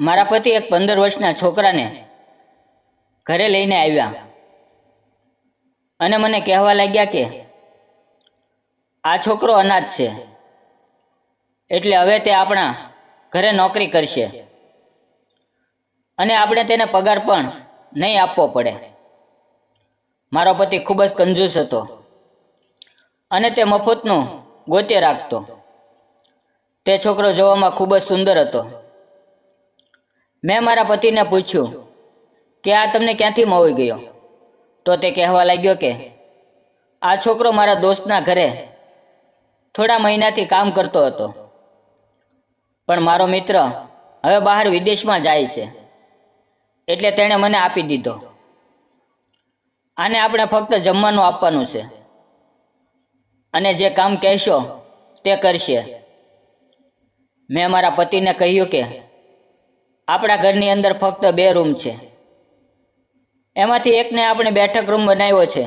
મારા પતિ એક 15 વર્ષના છોકરાને ઘરે લઈને આવ્યા અને મને કહેવા લાગ્યા કે આ છોકરો અનાથ છે, એટલે હવે તે આપણા ઘરે નોકરી કરશે અને આપણે તેને પગાર પણ નહીં આપવો પડે. મારો પતિ ખૂબ જ કંજૂસ હતો અને તે મફતનું ગોતે રાખતો. તે છોકરો જોવામાં ખૂબ જ સુંદર હતો. મેં મારા પતિને પૂછ્યું કે આ તમને ક્યાંથી મળી ગયો? તો તે કહેવા લાગ્યો કે આ છોકરો મારા દોસ્તના ઘરે થોડા મહિનાથી કામ કરતો હતો, પણ મારો મિત્ર હવે બહાર વિદેશમાં જાય છે, એટલે તેણે મને આપી દીધો. આને આપણે ફક્ત જમવાનું આપવાનું છે અને જે કામ કહેશો તે કરશે. મેં મારા પતિને કહ્યું કે આપણા ઘરની અંદર ફક્ત 2 રૂમ છે, એમાંથી એકને આપણે બેઠક રૂમ બનાવ્યો છે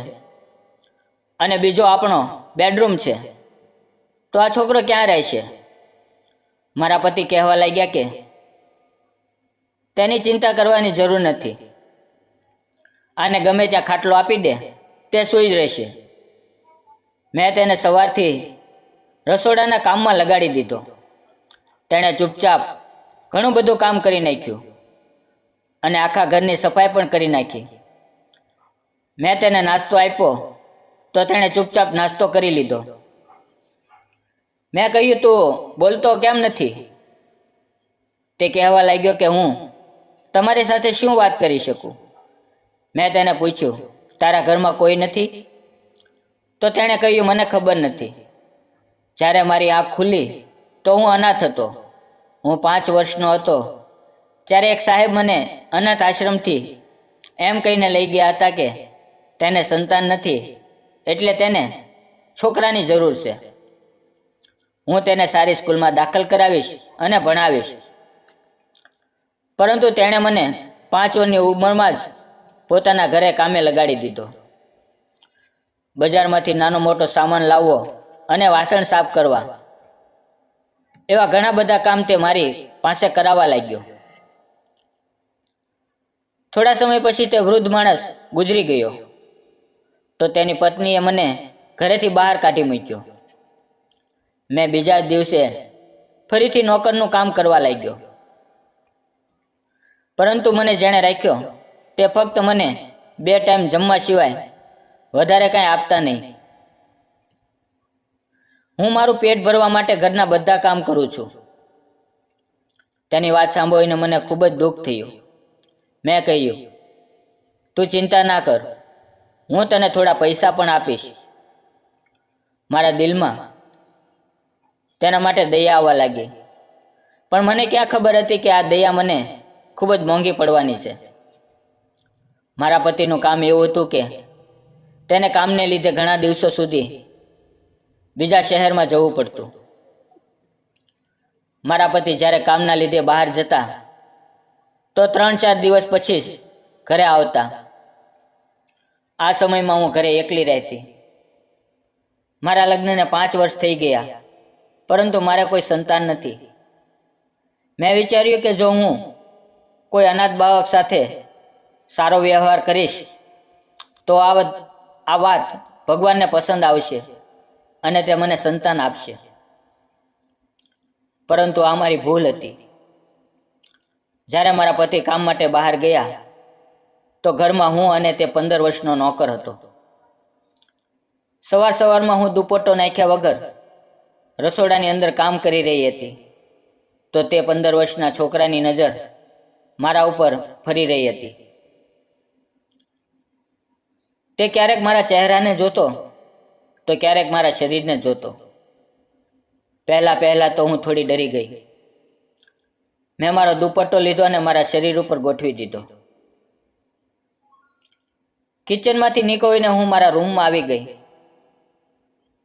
અને બીજો આપણો બેડરૂમ છે, તો આ છોકરો ક્યાં રહેશે? મારા પતિ કહેવા લાગ્યા કે તેની ચિંતા કરવાની જરૂર નથી, આને ગમે ત્યાં ખાટલો આપી દે, તે સૂઈ જ રહેશે. મેં તેને સવારથી રસોડાના કામમાં લગાડી દીધો. તેણે ચૂપચાપ ઘણું બધું કામ કરી નાખ્યું અને આખા ઘરની સફાઈ પણ કરી નાખી. મેં તેને નાસ્તો આપ્યો તો તેણે ચૂપચાપ નાસ્તો કરી લીધો. મેં કહ્યું તું બોલતો કેમ નથી? તે કહેવા લાગ્યો કે હું તમારી સાથે શું વાત કરી શકું? મેં તેને પૂછ્યું તારા ઘરમાં કોઈ નથી? તો તેણે કહ્યું મને ખબર નથી. જ્યારે મારી આંખ ખુલી તો હું અનાથ હતો. હું 5 વર્ષનો હતો ત્યારે એક સાહેબ મને અનાથ આશ્રમથી એમ કહીને લઈ ગયા હતા કે તેને સંતાન નથી, એટલે તેને છોકરાની જરૂર છે. હું તેને સારી સ્કૂલમાં દાખલ કરાવીશ અને ભણાવીશ. પરંતુ તેણે મને 5 વર્ષની ઉંમરમાં જ પોતાના ઘરે કામે લગાડી દીધો. બજારમાંથી નાનો મોટો સામાન લાવવો અને વાસણ સાફ કરવા, એવા ઘણા બધા કામ તે મારી પાસે કરાવવા લાગ્યો. થોડા સમય પછી તે વૃદ્ધ માણસ ગુજરી ગયો તો તેની પત્નીએ મને ઘરેથી બહાર કાઢી મૂક્યો. મેં બીજા જ દિવસે ફરીથી નોકરનું કામ કરવા લાગ્યો, પરંતુ મને જેણે રાખ્યો તે ફક્ત મને 2 ટાઈમ જમવા સિવાય વધારે કાંઈ આપતા નહીં. હું મારું પેટ ભરવા માટે ઘરના બધા કામ કરું છું. તેની વાત સાંભળીને મને ખૂબ જ દુઃખ થયું. મેં કહ્યું તું ચિંતા ના કર, હું તને થોડા પૈસા પણ આપીશ. મારા દિલમાં તેના માટે દયા આવવા લાગી, પણ મને ક્યાં ખબર હતી કે આ દયા મને ખૂબ જ મોંઘી પડવાની છે. મારા પતિનું કામ એવું હતું કે તેને કામને લીધે ઘણા દિવસો સુધી બીજા શહેરમાં જવું પડતું. મારા પતિ જ્યારે કામના લીધે બહાર જતા તો 3-4 દિવસ પછી જ ઘરે આવતા. આ સમયમાં હું ઘરે એકલી રહેતી. મારા લગ્નને 5 વર્ષ થઈ ગયા, પરંતુ મારે કોઈ સંતાન નથી. મેં વિચાર્યું કે જો હું કોઈ અનાથ બાળક સાથે સારો વ્યવહાર કરીશ તો આ વાત ભગવાનને પસંદ આવશે અને તે મને સંતાન આપશે. પરંતુ આ મારી ભૂલ હતી. જ્યારે મારા પતિ કામ માટે બહાર ગયા તો ઘરમાં હું અને તે 15 વર્ષનો નોકર હતો. સવારમાં હું દુપટ્ટો નાખ્યા વગર રસોડાની અંદર કામ કરી રહી હતી તો તે 15 વર્ષના છોકરાની નજર મારા ઉપર ફરી રહી હતી. તે ક્યારેક મારા ચહેરાને જોતો તો ક્યારેક મારા શરીરને જોતો. પહેલા તો હું થોડી ડરી ગઈ. મેં મારો દુપટ્ટો લીધો અને મારા શરીર ઉપર ગોઠવી દીધો. કિચનમાંથી નીકળીને હું મારા રૂમમાં આવી ગઈ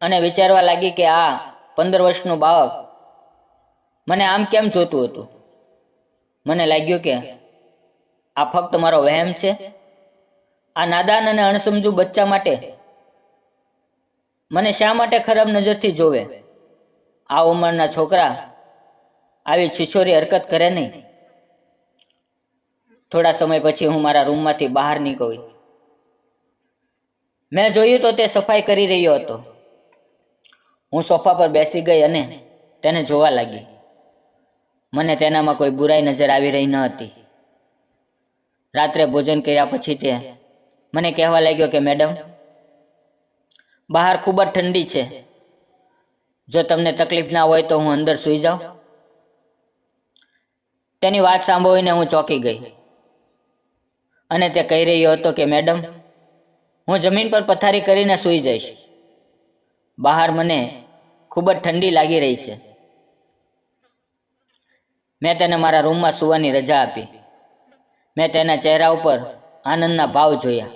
અને વિચારવા લાગી કે આ 15 વર્ષનું બાળક મને આમ કેમ જોતું હતું. મને લાગ્યું કે આ ફક્ત મારો વહેમ છે. આ નાદાન અને અણસમજુ બચ્ચા માટે મને શા માટે ખરાબ નજરથી જોવે? આ ઉંમરના છોકરા આવી છીછોરી હરકત કરે નહીં. થોડા સમય પછી હું મારા રૂમમાંથી બહાર નીકળી. મેં જોયું તો તે સફાઈ કરી રહ્યો હતો. હું સોફા પર બેસી ગઈ અને તેને જોવા લાગી. મને તેનામાં કોઈ બુરાઈ નજર આવી રહી ન હતી. રાત્રે ભોજન કર્યા પછી તે મને કહેવા લાગ્યો કે મેડમ, બહાર ખૂબ જ ઠંડી છે. જો તમને તકલીફ ના હોય તો હું અંદર સૂઈ જાઉં. તેની વાત સાંભળીને હું ચોંકી ગઈ અને તે કહી રહ્યો હતો કે મેડમ, હું જમીન પર પથારી કરીને સૂઈ જઈશ. બહાર મને ખૂબ જ ઠંડી લાગી રહી છે. મેં તેને મારા રૂમમાં સૂવાની રજા આપી. મેં તેના ચહેરા ઉપર આનંદના ભાવ જોયા.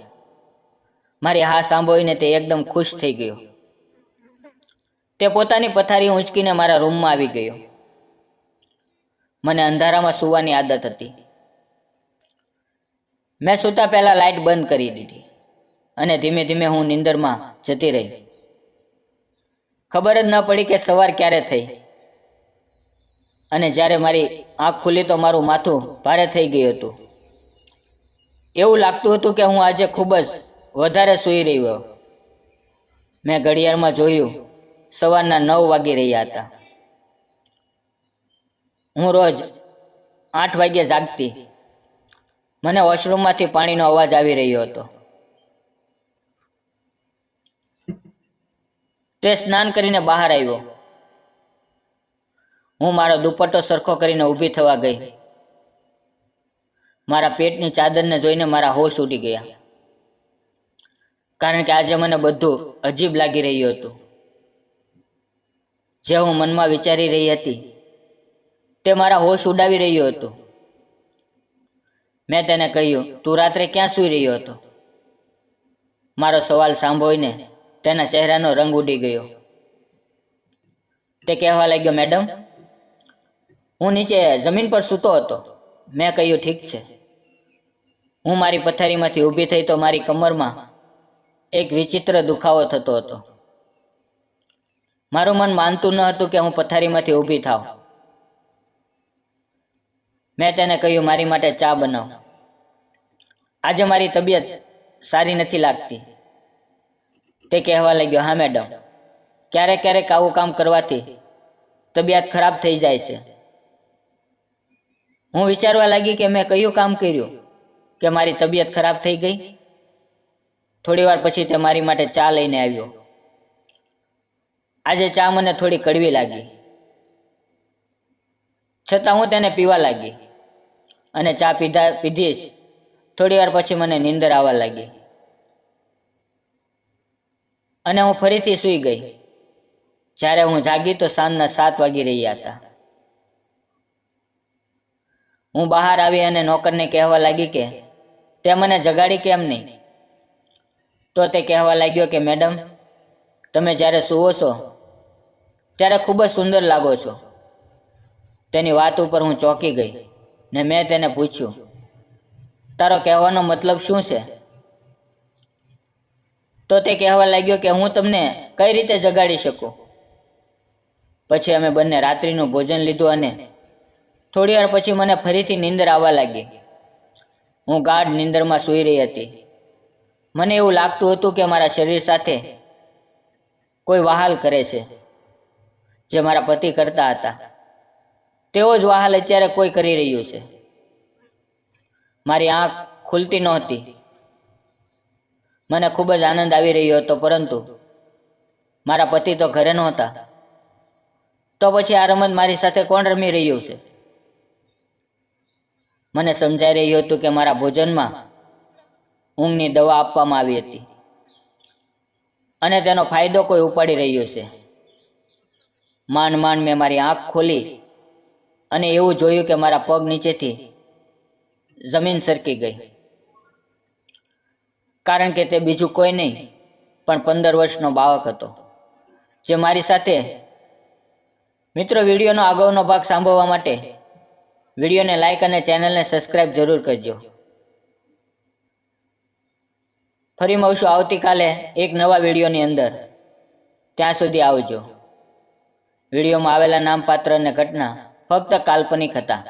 મારી હા સાંભળીને તે એકદમ ખુશ થઈ ગયો. તે પોતાની પથારી ઊંચકીને મારા રૂમમાં આવી ગયો. મને અંધારામાં સૂવાની આદત હતી. મેં સૂતા પહેલાં લાઇટ બંધ કરી દીધી અને ધીમે ધીમે હું નીંદરમાં જતી રહી. ખબર જ ન પડી કે સવાર ક્યારે થઈ અને જ્યારે મારી આંખ ખુલી તો મારું માથું ભારે થઈ ગયું હતું. એવું લાગતું હતું કે હું આજે ખૂબ જ વધારે સૂઈ રહ્યો. મેં ઘડિયાળમાં જોયું, સવારના 9 વાગી રહ્યા હતા. હું રોજ 8 વાગ્યે જાગતી. મને વોશરૂમમાંથી પાણીનો અવાજ આવી રહ્યો હતો. તે સ્નાન કરીને બહાર આવ્યો. હું મારો દુપટ્ટો સરખો કરીને ઊભી થવા ગઈ. મારા પેટની ચાદરને જોઈને મારા હોશ ઉડી ગયા, કારણ કે આજે મને બધું અજીબ લાગી રહ્યું હતું. જે હું મનમાં વિચારી રહી હતી તે મારા હોશ ઉડાવી રહ્યું હતું. મેં તેને કહ્યું, તું રાત્રે ક્યાં સૂઈ રહ્યો હતો? મારો સવાલ સાંભળીને તેના ચહેરાનો રંગ ઉડી ગયો. તે કહેવા લાગ્યો, મેડમ, હું નીચે જમીન પર સૂતો હતો. મેં કહ્યું, ઠીક છે. હું મારી પથારીમાંથી ઊભી થઈ તો મારી કમરમાં એક વિચિત્ર દુખાવો થતો હતો. મારું મન માનતું ન હતું કે હું પથારીમાંથી ઊભી થાવ. મેં તેને કહ્યું, મારી માટે ચા બનાવ. આજે મારી તબિયત સારી નથી લાગતી. તે કહેવા લાગ્યો, હા મેડમ, ક્યારેક ક્યારેક આવું કામ કરવાથી તબિયત ખરાબ થઈ જાય છે. હું વિચારવા લાગી કે મેં કયું કામ કર્યું કે મારી તબિયત ખરાબ થઈ ગઈ. થોડી વાર પછી તે મારી માટે ચા લઈને આવ્યો. આજે ચા મને થોડી કડવી લાગી, છતાં હું તેને પીવા લાગી અને ચા પીધી જ થોડી વાર પછી મને નીંદર આવવા લાગી અને હું ફરીથી સૂઈ ગઈ. જ્યારે હું જાગી તો સાંજના 7 વાગી રહ્યા હતા. હું બહાર આવી અને નોકરને કહેવા લાગી કે તે મને જગાડી કેમ નહીં? તો તે કહેવા લાગ્યો કે મેડમ, તમે જ્યારે સૂવો છો ત્યારે ખૂબ જ સુંદર લાગો છો. તેની વાત ઉપર હું ચોંકી ગઈ ને મેં તેને પૂછ્યું, તારો કહેવાનો મતલબ શું છે? તો તે કહેવા લાગ્યો કે હું તમને કઈ રીતે જગાડી શકું. પછી અમે બંને રાત્રિનું ભોજન લીધું અને થોડી વાર પછી મને ફરીથી નીંદર આવવા લાગી. હું ગાઢ નીંદરમાં સૂઈ રહી હતી. મને એવું લાગતું હતું કે મારા શરીર સાથે કોઈ વહાલ કરે છે, જે મારા પતિ કરતા હતા તેવો જ વહાલ અત્યારે કોઈ કરી રહ્યું છે. મારી આંખ ખુલતી નહોતી. મને ખૂબ જ આનંદ આવી રહ્યો હતો, પરંતુ મારા પતિ તો ઘરે નહોતા. તો પછી આ રમત મારી સાથે કોણ રમી રહ્યું છે? મને સમજાઈ રહ્યું હતું કે મારા ભોજનમાં ઊંઘની દવા આપવામાં આવી હતી અને તેનો ફાયદો કોઈ ઉપાડી રહ્યો છે. માંડ માંડ મેં મારી આંખ ખોલી અને એવું જોયું કે મારા પગ નીચેથી જમીન સરકી ગઈ, કારણ કે તે બીજું કોઈ નહીં પણ 15 વર્ષનો બાળક હતો, જે મારી સાથે. મિત્રો, વિડીયોનો આગળનો ભાગ સાંભળવા માટે વિડીયોને લાઈક અને ચેનલને સબસ્ક્રાઈબ જરૂર કરજો. ફરી મળશું આવતીકાલે એક નવા વિડીયોની અંદર. ત્યાં સુધી આવજો. વિડીયોમાં આવેલા નામપાત્ર અને ઘટના ફક્ત કાલ્પનિક હતા.